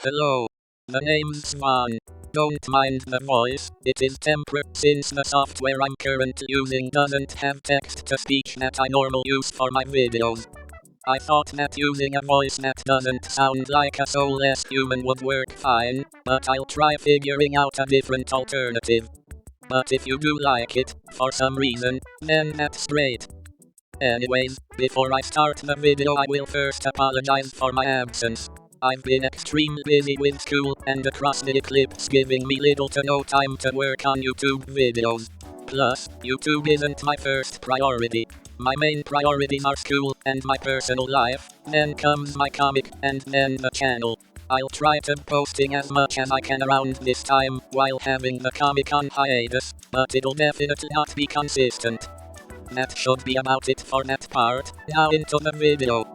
Hello. The name's Swan. Don't mind the voice, it is tempered since the software I'm currently using doesn't have text-to-speech that I normally use for my videos. I thought that using a voice that doesn't sound like a soulless human would work fine, but I'll try figuring out a different alternative. But if you do like it, for some reason, then that's great. Anyways, before I start the video I will first apologize for my absence. I've been extremely busy with school and across the Eclipse giving me little to no time to work on YouTube videos. Plus, YouTube isn't my first priority. My main priorities are school and my personal life, then comes my comic, and then the channel. I'll try to posting as much as I can around this time while having the comic on hiatus, but it'll definitely not be consistent. That should be about it for that part. Now into the video.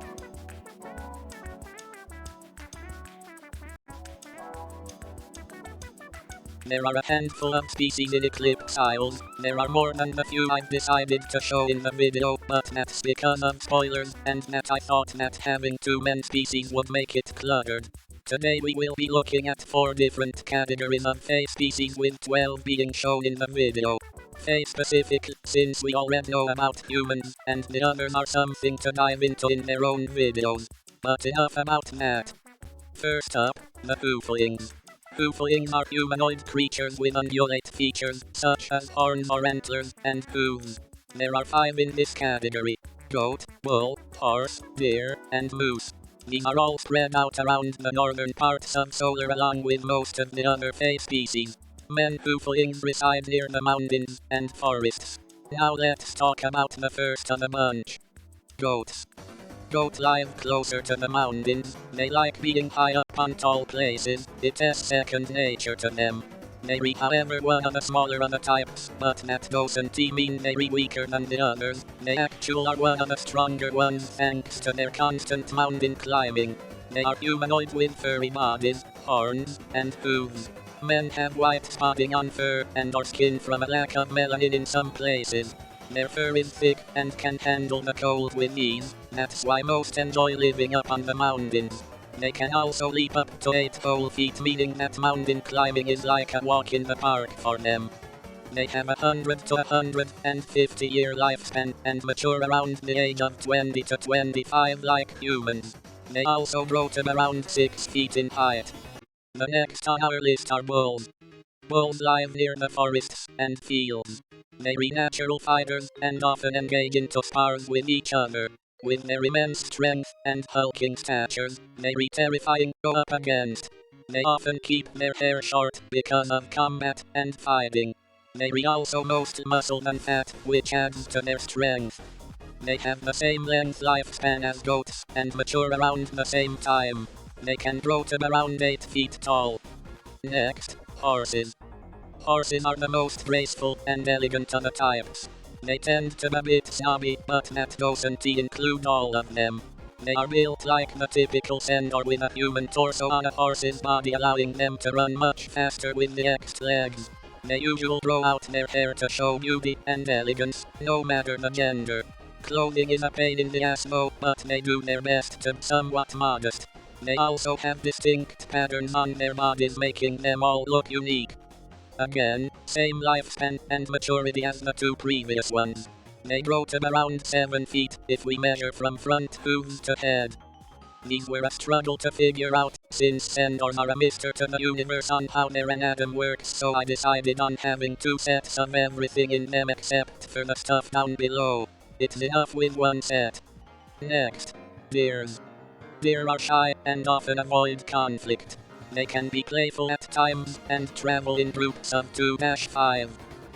There are a handful of species in Eclipse Isles. There are more than the few I've decided to show in the video, but that's because of spoilers, and that I thought that having too many species would make it cluttered. Today we will be looking at 4 different categories of Fae species with 12 being shown in the video. Fae specific, since we already know about humans, and the others are something to dive into in their own videos. But enough about that. First up, the Hooflings. Hooflings are humanoid creatures with ungulate features, such as horns or antlers, and hooves. There are 5 in this category: goat, bull, horse, deer, and moose. These are all spread out around the northern parts of Solar along with most of the other Fae species. Men Hooflings reside near the mountains and forests. Now let's talk about the first of the bunch. Goats. Goats live closer to the mountains. They like being high up on tall places. It is second nature to them. They are however one of the smaller of the types, but that doesn't mean they are weaker than the others. They actually are one of the stronger ones thanks to their constant mountain climbing. They are humanoid with furry bodies, horns, and hooves. Men have white spotting on fur and or skin from a lack of melanin in some places. Their fur is thick and can handle the cold with ease. That's why most enjoy living up on the mountains. They can also leap up to 8 whole feet, meaning that mountain climbing is like a walk in the park for them. They have 100 to 150 year lifespan and mature around the age of 20 to 25 like humans. They also grow to around 6 feet in height. The next on our list are bulls. Bulls live near the forests and fields. They are natural fighters and often engage into spars with each other. With their immense strength and hulking statures, they are terrifying to go up against. They often keep their hair short because of combat and fighting. They are also mostly muscle than fat, which adds to their strength. They have the same length lifespan as goats and mature around the same time. They can grow to around 8 feet tall. Next, horses. Horses are the most graceful and elegant of the types. They tend to be a bit snobby, but that doesn't include all of them. They are built like the typical centaur with a human torso on a horse's body, allowing them to run much faster with the extra legs. They usually grow out their hair to show beauty and elegance, no matter the gender. Clothing is a pain in the ass though, but they do their best to be somewhat modest. They also have distinct patterns on their bodies, making them all look unique. Again, same lifespan and maturity as the 2 previous ones. They grow to around 7 feet if we measure from front hooves to head. These were a struggle to figure out, since centaurs are a mystery to the universe on how their anatomy works, so I decided on having 2 sets of everything in them except for the stuff down below. It's enough with 1 set. Next, deers. Deer are shy and often avoid conflict. They can be playful at times and travel in groups of 2-5.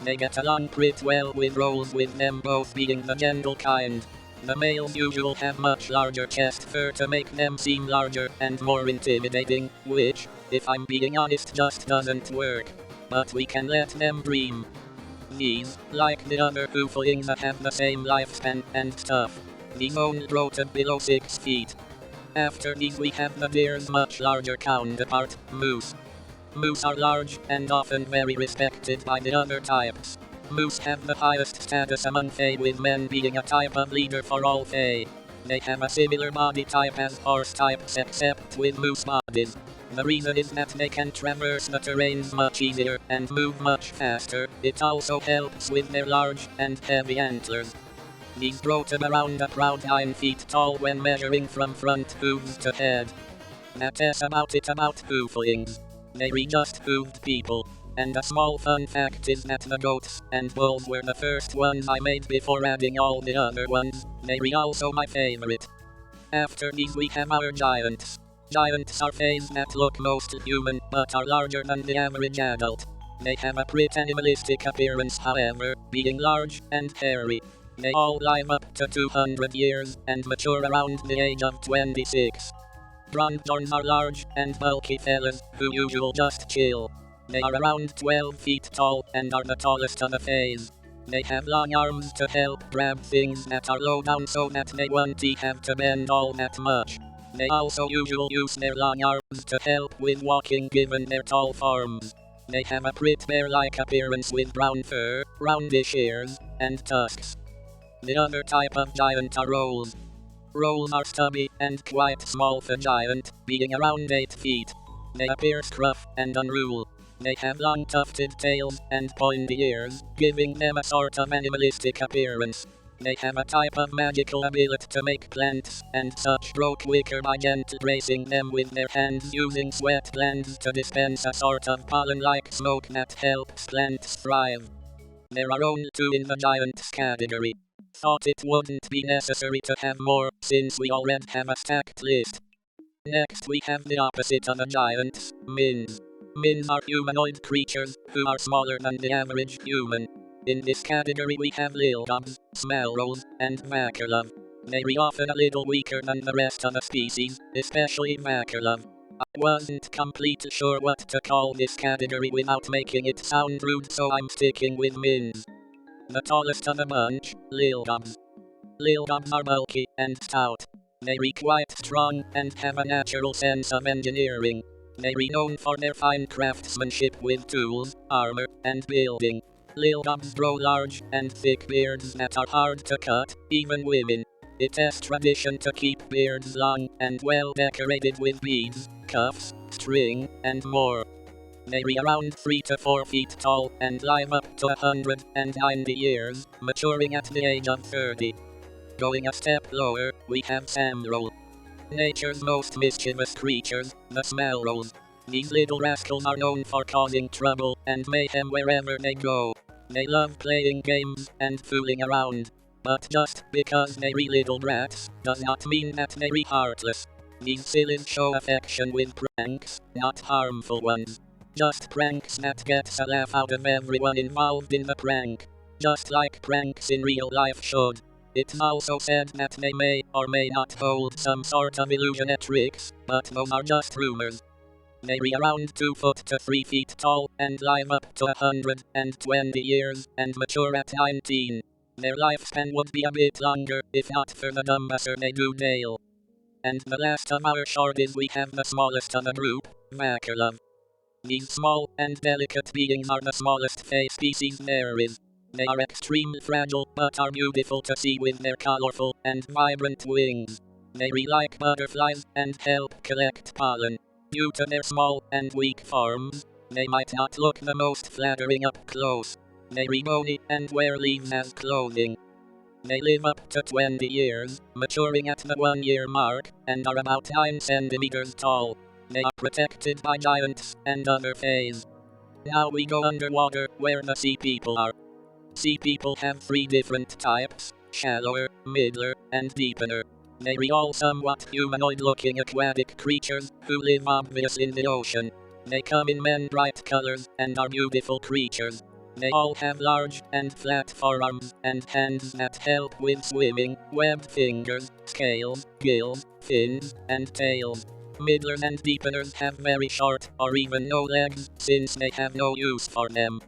They get along pretty well with roles, with them both being the gentle kind. The males usually have much larger chest fur to make them seem larger and more intimidating, which, if I'm being honest, just doesn't work. But we can let them dream. These, like the other Hooflings that have the same lifespan and stuff, these only grow to below 6 feet. After these we have the deer's much larger counterpart, moose. Moose are large and often very respected by the other types. Moose have the highest status among Fae, with men being a type of leader for all Fae. They have a similar body type as horse types except with moose bodies. The reason is that they can traverse the terrains much easier and move much faster. It also helps with their large and heavy antlers. These grow to around a proud 9 feet tall when measuring from front hooves to head. That's about it about hooflings. They just hooved people. And a small fun fact is that the goats and bulls were the first ones I made before adding all the other ones. They are also my favorite. After these we have our giants. Giants are fays that look most human but are larger than the average adult. They have a pretty animalistic appearance however, being large and hairy. They all live up to 200 years and mature around the age of 26. Bronzorns are large and bulky fellas who usually just chill. They are around 12 feet tall and are the tallest of the fays. They have long arms to help grab things that are low down so that they won't have to bend all that much. They also usually use their long arms to help with walking given their tall forms. They have a pretty bear-like appearance with brown fur, roundish ears, and tusks. The other type of giant are roles. Roles are stubby and quite small for giant, being around 8 feet. They appear scruff and unruly. They have long tufted tails and pointy ears, giving them a sort of animalistic appearance. They have a type of magical ability to make plants and such grow quicker by gently bracing them with their hands using sweat glands to dispense a sort of pollen-like smoke that helps plants thrive. There are only 2 in the giants category. Thought it wouldn't be necessary to have more, since we already have a stacked list. Next we have the opposite of the giants, mins. Mins are humanoid creatures, who are smaller than the average human. In this category we have lilgobs, smelrolls, and vakerlov. They are often a little weaker than the rest of the species, especially vakerlov. I wasn't completely sure what to call this category without making it sound rude, so I'm sticking with mins. The tallest of the bunch, lilgobs. Lilgobs are bulky and stout. They are quite strong and have a natural sense of engineering. They are known for their fine craftsmanship with tools, armor, and building. Lilgobs grow large and thick beards that are hard to cut, even women. It's tradition to keep beards long and well decorated with beads, cuffs, string, and more. They are around 3 to 4 feet tall and live up to 190 years, maturing at the age of 30. Going a step lower, we have samroll. Nature's most mischievous creatures, the smelrolls. These little rascals are known for causing trouble and mayhem wherever they go. They love playing games and fooling around. But just because they are little brats, does not mean that they are heartless. These sillies show affection with pranks, not harmful ones. Just pranks that gets a laugh out of everyone involved in the prank. Just like pranks in real life should. It's also said that they may or may not hold some sort of illusionatrix, but those are just rumors. They are around 2 foot to 3 feet tall and live up to 120 years and mature at 19. Their lifespan would be a bit longer if not for the dumbassor they do nail. And the last of our shorties we have the smallest of the group, vakerlov. These small and delicate beings are the smallest fey species there is. They are extremely fragile but are beautiful to see with their colorful and vibrant wings. They are like butterflies and help collect pollen. Due to their small and weak forms, they might not look the most flattering up close. They are bony and wear leaves as clothing. They live up to 20 years, maturing at the 1-year mark, and are about 9 centimeters tall. They are protected by giants and other fays. Now we go underwater, where the sea people are. Sea people have 3 different types, shallower, middler, and deepener. They are all somewhat humanoid-looking aquatic creatures, who live obviously in the ocean. They come in many bright colors, and are beautiful creatures. They all have large and flat forearms, and hands that help with swimming, webbed fingers, scales, gills, fins, and tails. Middlers and deepeners have very short, or even no legs, since they have no use for them.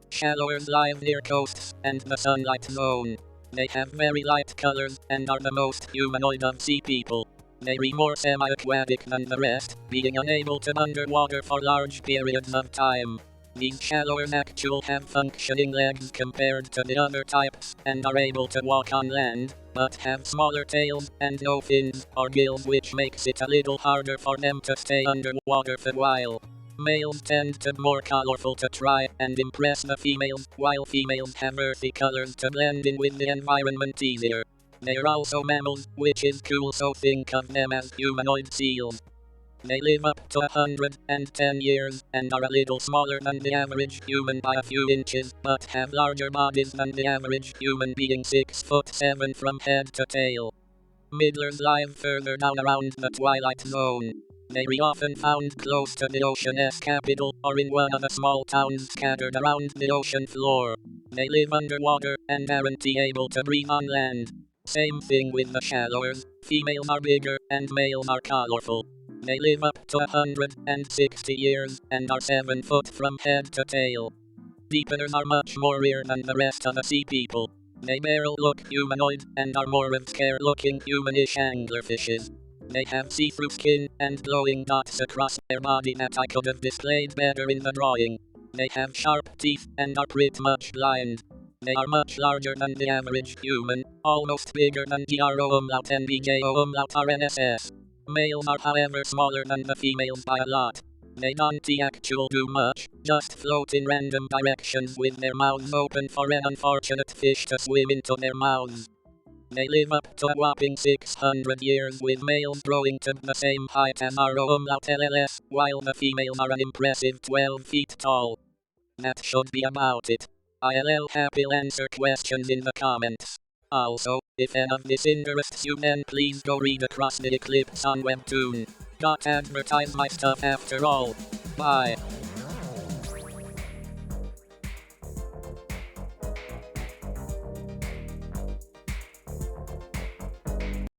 Shallowers live near coasts, and the sunlight zone. They have very light colors, and are the most humanoid of sea people. They are more semi-aquatic than the rest, being unable to underwater for large periods of time. These shallowers actually have functioning legs compared to the other types, and are able to walk on land, but have smaller tails and no fins or gills, which makes it a little harder for them to stay underwater for a while. Males tend to be more colorful to try and impress the females, while females have earthy colors to blend in with the environment easier. They are also mammals, which is cool, so think of them as humanoid seals. They live up to 110 years and are a little smaller than the average human by a few inches, but have larger bodies than the average human, being 6 foot 7 from head to tail. Middlers live further down around the twilight zone. They are often found close to the ocean's capital or in one of the small towns scattered around the ocean floor. They live underwater and aren't able to breathe on land. Same thing with the shallowers. Females are bigger and males are colorful. They live up to 160 years and are 7 foot from head to tail. Deepers are much more rare than the rest of the sea people. They barely look humanoid and are more of scare-looking humanish anglerfishes. They have see-through skin and glowing dots across their body that I could have displayed better in the drawing. They have sharp teeth and are pretty much blind. They are much larger than the average human, almost bigger than GRO umlaut and BJO umlaut RNSS. Males are however smaller than the females by a lot. They don't actually do much, just float in random directions with their mouths open for an unfortunate fish to swim into their mouths. They live up to a whopping 600 years, with males growing to the same height as RO umlaut LLS, while the females are an impressive 12 feet tall. That should be about it. I'll happy answer questions in the comments. Also, if any of this interests you, then please go read across the Eclipse on Webtoon. Got advertise my stuff after all. Bye.